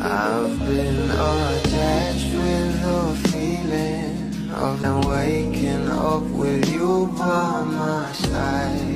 I've been attached with the feeling of them waking up with you by my side.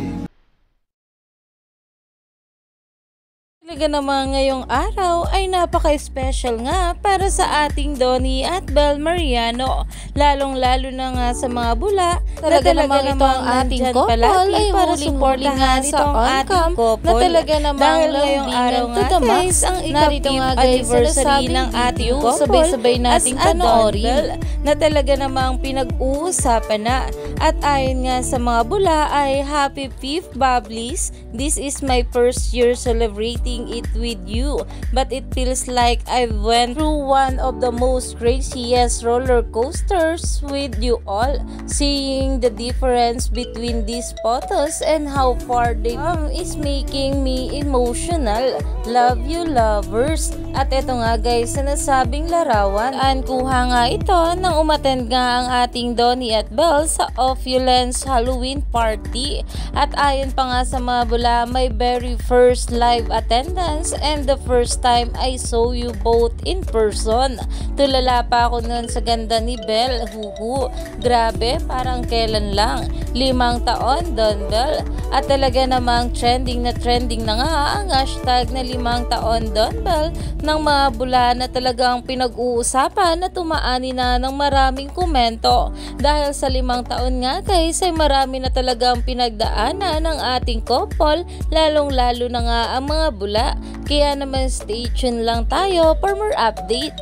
Talaga naman ngayong araw ay napaka-special nga para sa ating Donnie at Belle Mariano, lalong-lalo na nga sa mga bula. Talaga namang ito ang ating couple ay para supportahan itong ating couple na talaga namang ngayong araw nga guys ang ika-5th anniversary ng ating couple, sabay-sabay nating panoorin na talaga namang pinag-uusapan na. At ayon nga sa mga bula ay happy 5th Bubblies, this is my first year celebrating it with you, but it feels like I went through one of the most craziest roller coasters with you all. Seeing the difference between these photos and how far they come is making me emotional. Love you lovers. At eto nga guys, sa nasabing larawan, kuha nga ito nang umattend nga ang ating Donnie at Belle sa Opulence Halloween party. At ayon pa nga sa mga bula, my very first live attendance and the first time I saw you both in person. Tulala pa ako noon sa ganda ni Belle. Huhu, grabe, parang kailan lang, 5 taon Don Belle. At talaga namang trending na nga ang hashtag na 5 taon Don Belle ng mga bula na talagang pinag-uusapan na tumaani na ng maraming komento. Dahil sa 5 taon nga guys ay marami na talagang pinagdaanan ng ating couple, lalong-lalo na nga ang mga bula. Kaya naman stay tuned lang tayo for more update.